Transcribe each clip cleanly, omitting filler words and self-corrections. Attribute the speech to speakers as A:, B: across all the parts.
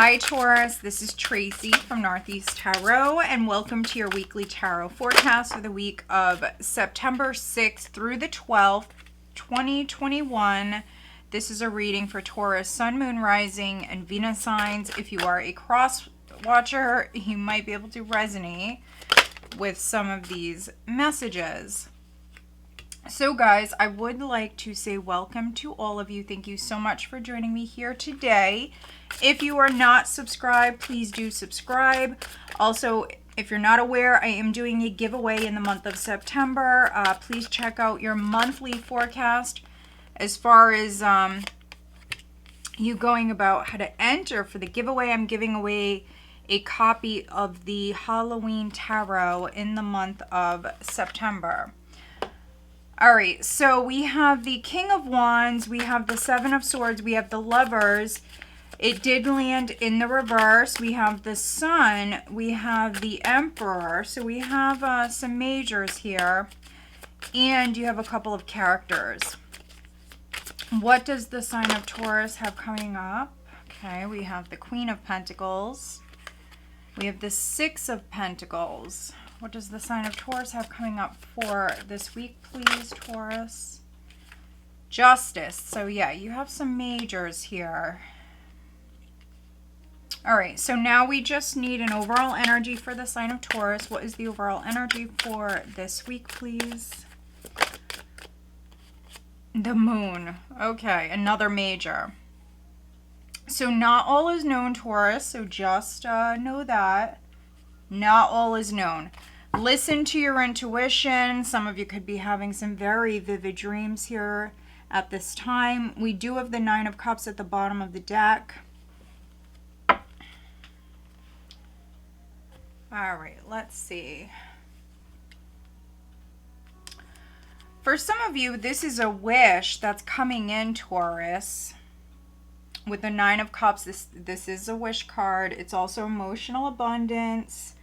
A: Hi Taurus, this is Tracy from Northeast Tarot, and welcome to your weekly tarot forecast for the week of September 6th through the 12th, 2021. This is a reading for Taurus, Sun, Moon, Rising, and Venus signs. If you are a cross watcher, you might be able to resonate with some of these messages. So guys, I would like to say welcome to all of you. Thank you so much for joining me here today. If you are not subscribed, please do subscribe. Also, if you're not aware, I am doing a giveaway in the month of September. Please check out your monthly forecast as far as you going about how to enter for the giveaway. I'm giving away a copy of the Halloween Tarot in the month of September. All right, so we have the King of Wands, we have the Seven of Swords, we have the Lovers. It did land in the reverse. We have the Sun, we have the Emperor. So we have some majors here, and you have a couple of characters. What does the sign of Taurus have coming up? Okay, we have the Queen of Pentacles. We have the Six of Pentacles. What does the sign of Taurus have coming up for this week, please, Taurus? Justice. So yeah, you have some majors here. All right, so now we just need an overall energy for the sign of Taurus. What is the overall energy for this week, please? The Moon. Okay, another major. So not all is known, Taurus, so just know that. Not all is known. Listen to your intuition. Some of you could be having some very vivid dreams here at this time. We do have the Nine of Cups at the bottom of the deck. All right, let's see. For some of you, this is a wish that's coming in, Taurus. With the Nine of Cups, this is a wish card. It's also emotional abundance.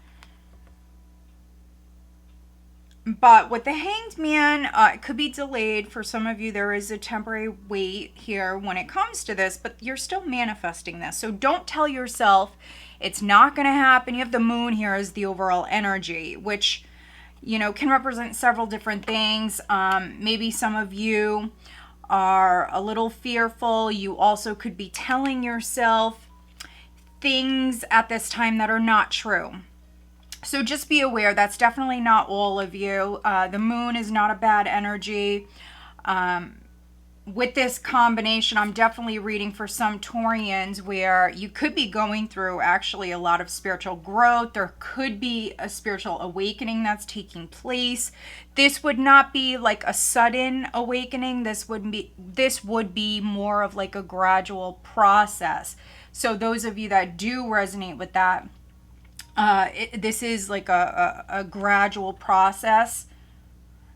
A: But with the Hanged Man, it could be delayed. For some of you, there is a temporary wait here when it comes to this, but you're still manifesting this. So don't tell yourself it's not going to happen. You have the Moon here as the overall energy, which, you know, can represent several different things. Maybe some of you are a little fearful. You also could be telling yourself things at this time that are not true. So just be aware, that's definitely not all of you. The Moon is not a bad energy. With this combination, I'm definitely reading for some Taurians where you could be going through actually a lot of spiritual growth. There could be a spiritual awakening that's taking place. This would not be like a sudden awakening. This would be more of like a gradual process. So those of you that do resonate with that, this is like a gradual process.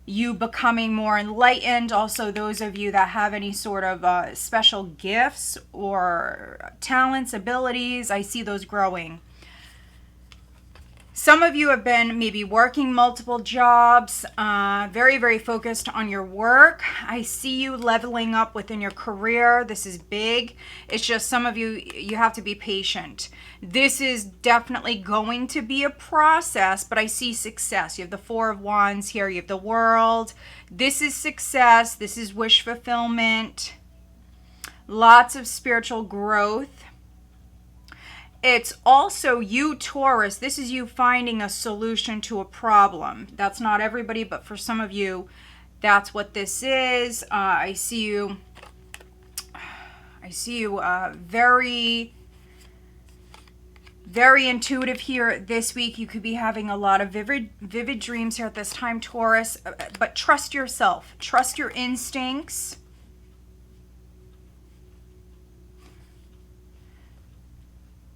A: You becoming more enlightened. Also, those of you that have any sort of special gifts or talents, abilities, I see those growing. Some of you have been maybe working multiple jobs, very, very focused on your work. I see you leveling up within your career. This is big. It's just some of you, you have to be patient. This is definitely going to be a process, but I see success. You have the Four of Wands here. You have the World. This is success. This is wish fulfillment. Lots of spiritual growth. It's also you, Taurus. This is you finding a solution to a problem. That's not everybody, but for some of you, that's what this is. I see you very, very intuitive here this week. You could be having a lot of vivid dreams here at this time, Taurus. But trust yourself. Trust your instincts.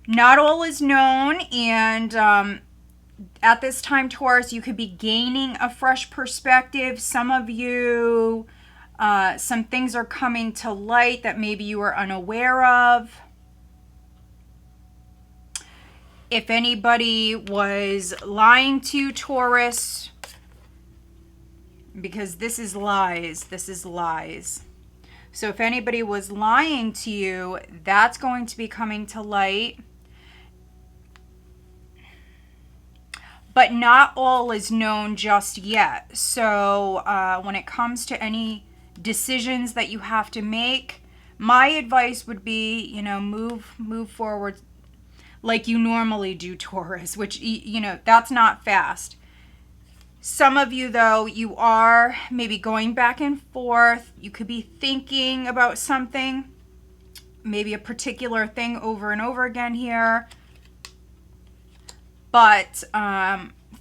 A: Not all is known, and at this time, Taurus, you could be gaining a fresh perspective. Some of you, some things are coming to light that maybe you were unaware of. If anybody was lying to you, Taurus, because this is lies, this is lies. So if anybody was lying to you, that's going to be coming to light. but not all is known just yet. So when it comes to any decisions that you have to make, my advice would be, you know, move forward like you normally do, Taurus, which, you know, that's not fast. Some of you, though, you are maybe going back and forth. You could be thinking about something, maybe a particular thing over and over again here. But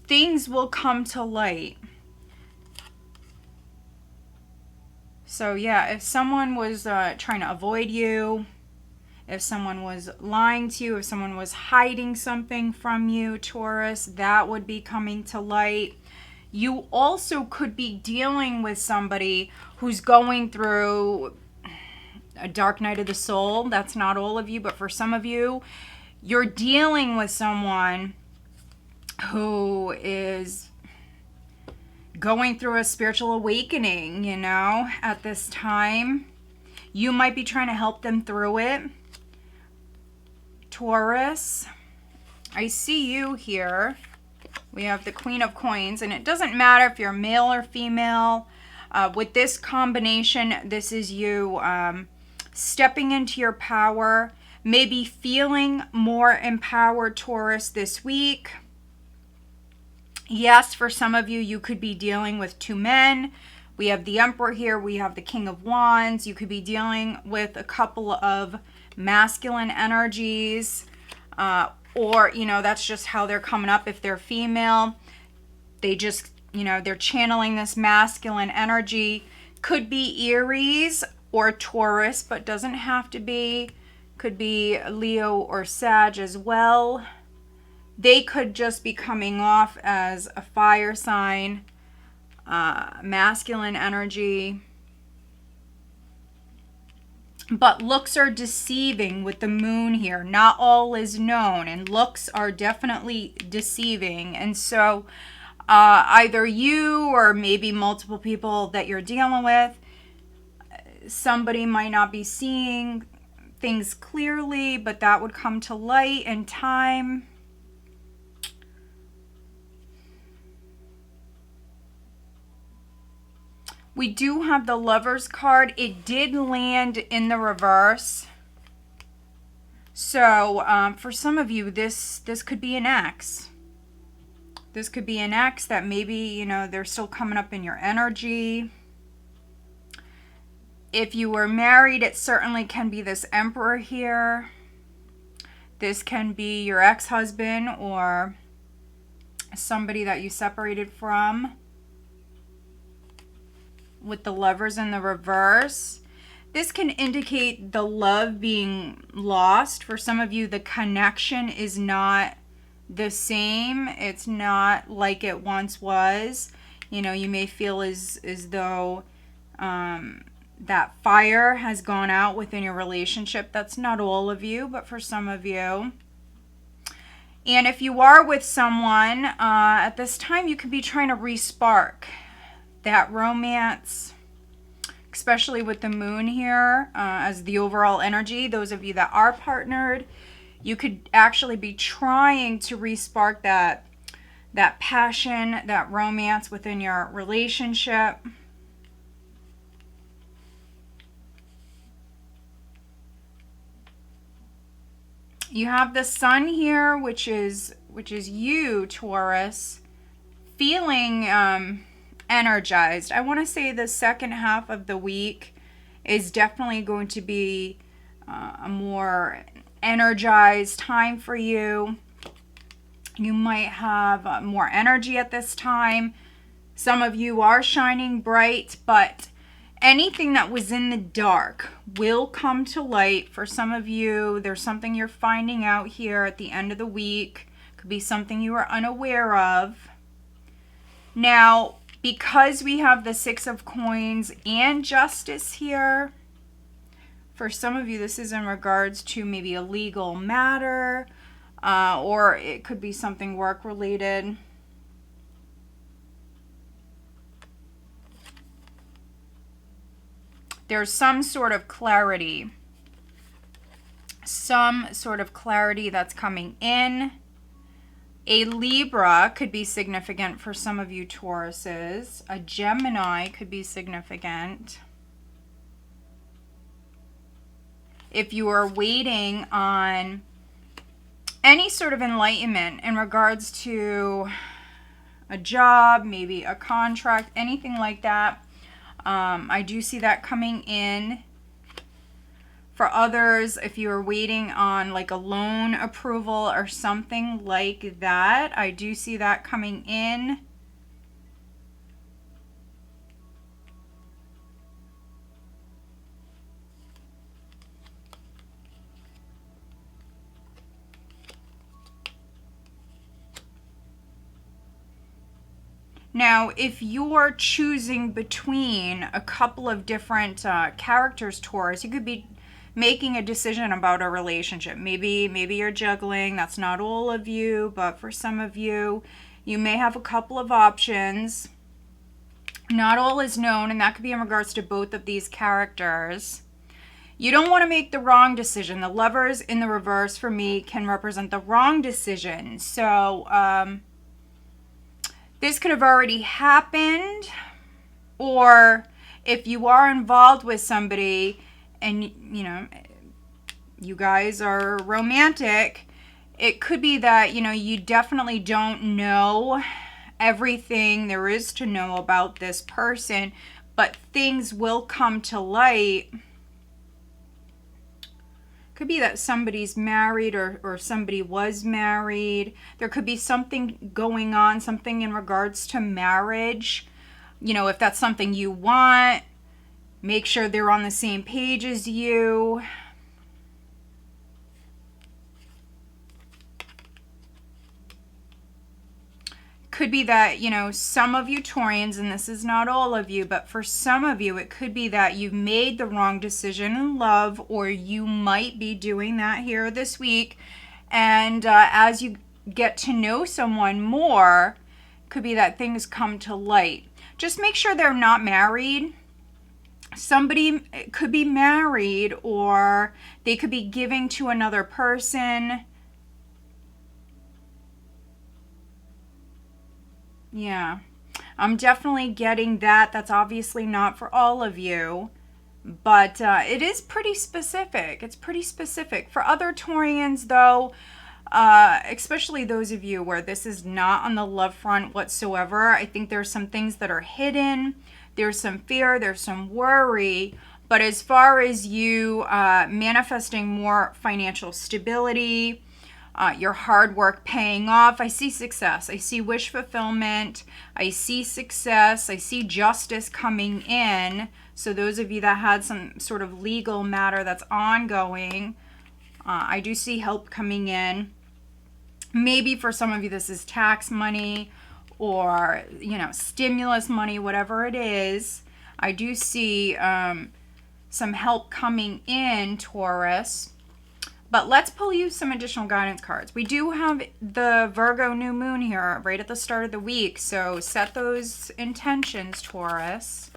A: things will come to light. So yeah, if someone was trying to avoid you, if someone was lying to you, if someone was hiding something from you, Taurus, that would be coming to light. You also could be dealing with somebody who's going through a dark night of the soul. That's not all of you, but for some of you, you're dealing with someone who is going through a spiritual awakening, you know, at this time. You might be trying to help them through it. Taurus, I see you here. We have the Queen of Coins, and it doesn't matter if you're male or female. With this combination, this is you stepping into your power, maybe feeling more empowered, Taurus, this week. Yes, for some of you, you could be dealing with two men. We have the Emperor here. We have the King of Wands. You could be dealing with a couple of masculine energies. Or, you know, that's just how they're coming up. If they're female, they just, you know, they're channeling this masculine energy. Could be Aries or Taurus, but doesn't have to be. Could be Leo or Sag as well. They could just be coming off as a fire sign, masculine energy. But looks are deceiving with the moon here. Not all is known, and looks are definitely deceiving. And so either you or maybe multiple people that you're dealing with, somebody might not be seeing things clearly, but that would come to light in time. We do have the Lovers card. It did land in the reverse. So for some of you, this could be an ex. This could be an ex that maybe, you know, they're still coming up in your energy. If you were married, it certainly can be this Emperor here. This can be your ex-husband or somebody that you separated from. With the Lovers in the reverse, this can indicate the love being lost. For some of you, the connection is not the same. It's not like it once was. You know, you may feel as though that fire has gone out within your relationship. That's not all of you, but for some of you. And if you are with someone at this time, you could be trying to re-spark that romance, especially with the moon here as the overall energy. Those of you that are partnered, you could actually be trying to re-spark that passion, that romance within your relationship. You have the Sun here, which is you, Taurus, feeling energized. I want to say the second half of the week is definitely going to be a more energized time for you. You might have more energy at this time. Some of you are shining bright, but anything that was in the dark will come to light. For some of you, there's something you're finding out here at the end of the week. Could be something you were unaware of. Now, because we have the Six of Coins and Justice here, for some of you, this is in regards to maybe a legal matter, or it could be something work-related. There's some sort of clarity. Some sort of clarity that's coming in. A Libra could be significant for some of you Tauruses. A Gemini could be significant. If you are waiting on any sort of enlightenment in regards to a job, maybe a contract, anything like that, I do see that coming in. For others, if you are waiting on like a loan approval or something like that, I do see that coming in. Now, if you're choosing between a couple of different characters, Taurus, you could be making a decision about a relationship. Maybe you're juggling. That's not all of you, but for some of you, you may have a couple of options. Not all is known, and that could be in regards to both of these characters. You don't want to make the wrong decision. The Lovers in the reverse for me can represent the wrong decision. So, this could have already happened, or if you are involved with somebody and, you know, you guys are romantic, it could be that, you know, you definitely don't know everything there is to know about this person, but things will come to light. Could be that somebody's married or somebody was married. There could be something going on, something in regards to marriage. You know, if that's something you want, make sure they're on the same page as you. Could be that, you know, some of you Taurians, and this is not all of you, but for some of you, it could be that you've made the wrong decision in love, or you might be doing that here this week. And as you get to know someone more, could be that things come to light. Just make sure they're not married. Somebody could be married, or they could be giving to another person. Yeah, I'm definitely getting that. That's obviously not for all of you, but it is pretty specific. It's pretty specific. For other Taurians, though, especially those of you where this is not on the love front whatsoever, I think there's some things that are hidden. There's some fear. There's some worry. But as far as you manifesting more financial stability, your hard work paying off, I see success. I see wish fulfillment. I see success. I see justice coming in. So those of you that had some sort of legal matter that's ongoing, I do see help coming in. Maybe for some of you this is tax money or, you know, stimulus money, whatever it is. I do see some help coming in, Taurus. But let's pull you some additional guidance cards. We do have the Virgo new moon here right at the start of the week. So set those intentions, Taurus.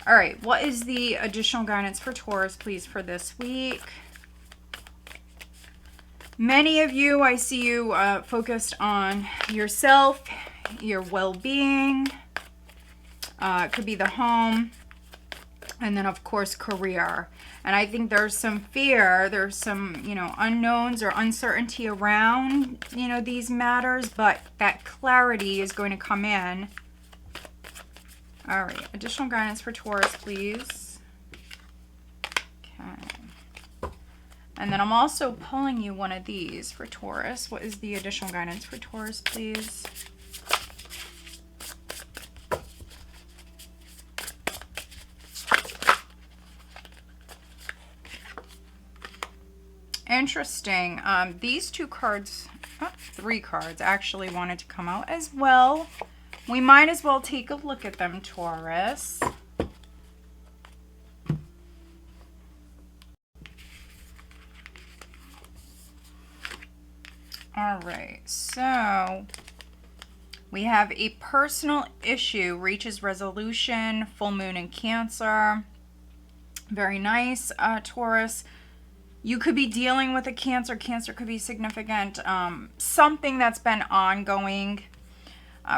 A: All right, what is the additional guidance for Taurus, please, for this week? Many of you, I see you focused on yourself, your well-being. It could be the home. And then, of course, career. And I think there's some fear, there's some, you know, unknowns or uncertainty around, you know, these matters, but that clarity is going to come in. All right, additional guidance for Taurus, please. Okay. And then I'm also pulling you one of these for Taurus. What is the additional guidance for Taurus, please? Interesting. These two cards, three cards actually wanted to come out as well. We might as well take a look at them, Taurus. All right, so we have a personal issue reaches resolution, full moon in Cancer. Very nice, Taurus. You could be dealing with a Cancer. Cancer could be significant. Something that's been ongoing.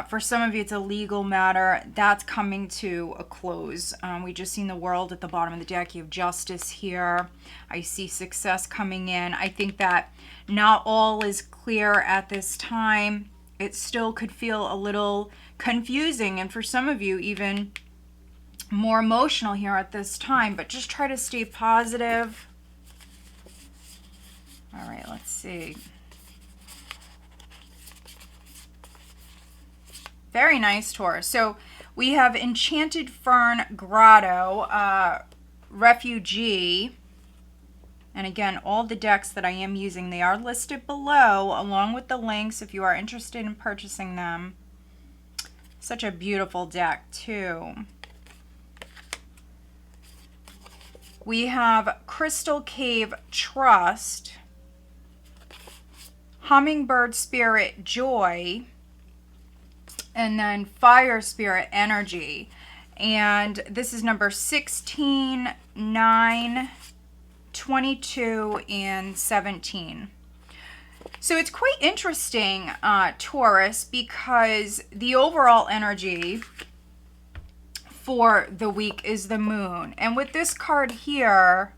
A: For some of you, it's a legal matter that's coming to a close. We just seen the World at the bottom of the deck. You have Justice here. I see success coming in. I think that not all is clear at this time. It still could feel a little confusing, and for some of you, even more emotional here at this time. But just try to stay positive. All right, let's see. Very nice, Taurus. So we have Enchanted Fern Grotto, Refugee. And again, all the decks that I am using, they are listed below, along with the links if you are interested in purchasing them. Such a beautiful deck, too. We have Crystal Cave Trust, Hummingbird Spirit Joy, and then Fire Spirit Energy. And this is number 16, 9, 22, and 17. So it's quite interesting, Taurus, because the overall energy for the week is the moon. And with this card here,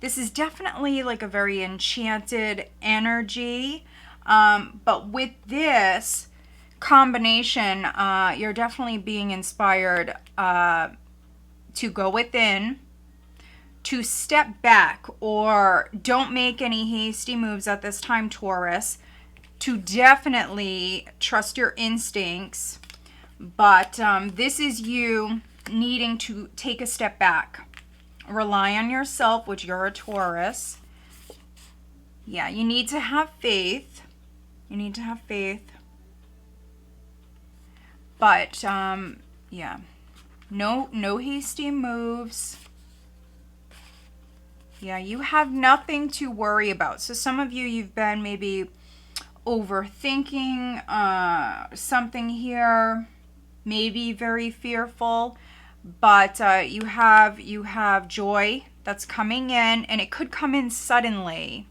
A: this is definitely like a very enchanted energy. But with this combination, you're definitely being inspired to go within, to step back, or don't make any hasty moves at this time, Taurus, to definitely trust your instincts. But this is you needing to take a step back, rely on yourself, which you're a Taurus. Yeah, you need to have faith. You need to have faith. But, yeah, no hasty moves. Yeah, you have nothing to worry about. So some of you, you've been maybe overthinking something here, maybe very fearful, but you have joy that's coming in, and it could come in suddenly.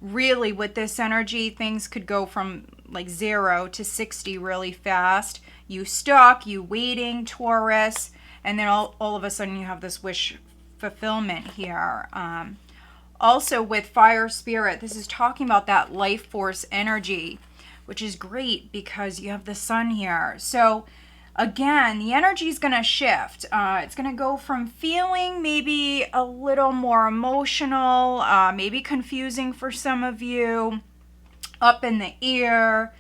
A: Really, with this energy, things could go from like 0 to 60 really fast. You stuck, you waiting, Taurus, and then all of a sudden you have this wish fulfillment here. Also with Fire Spirit, this is talking about that life force energy, which is great because you have the sun here. So again, the energy is going to shift. It's going to go from feeling maybe a little more emotional, maybe confusing for some of you, up in the air.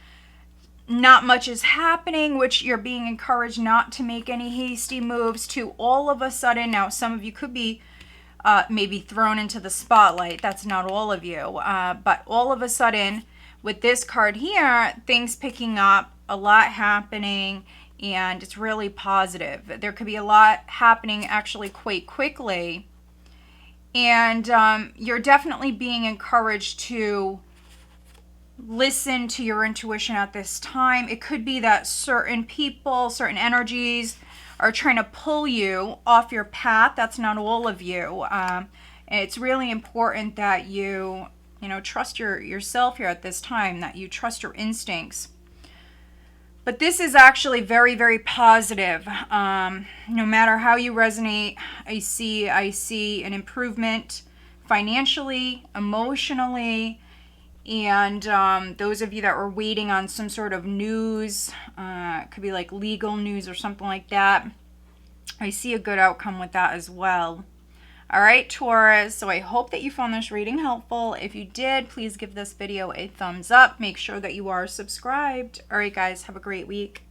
A: Not much is happening, which you're being encouraged not to make any hasty moves, to all of a sudden, now some of you could be maybe thrown into the spotlight. That's not all of you. But all of a sudden, with this card here, things picking up, a lot happening, and it's really positive. There could be a lot happening actually quite quickly. And you're definitely being encouraged to listen to your intuition at this time. It could be that certain people, certain energies are trying to pull you off your path. That's not all of you. It's really important that you trust yourself here at this time, that you trust your instincts. But this is actually very, very positive. No matter how you resonate, I see an improvement financially, emotionally, and those of you that were waiting on some sort of news, it could be like legal news or something like that, I see a good outcome with that as well. All right, Taurus, so I hope that you found this reading helpful. If you did, please give this video a thumbs up. Make sure that you are subscribed. All right, guys, have a great week.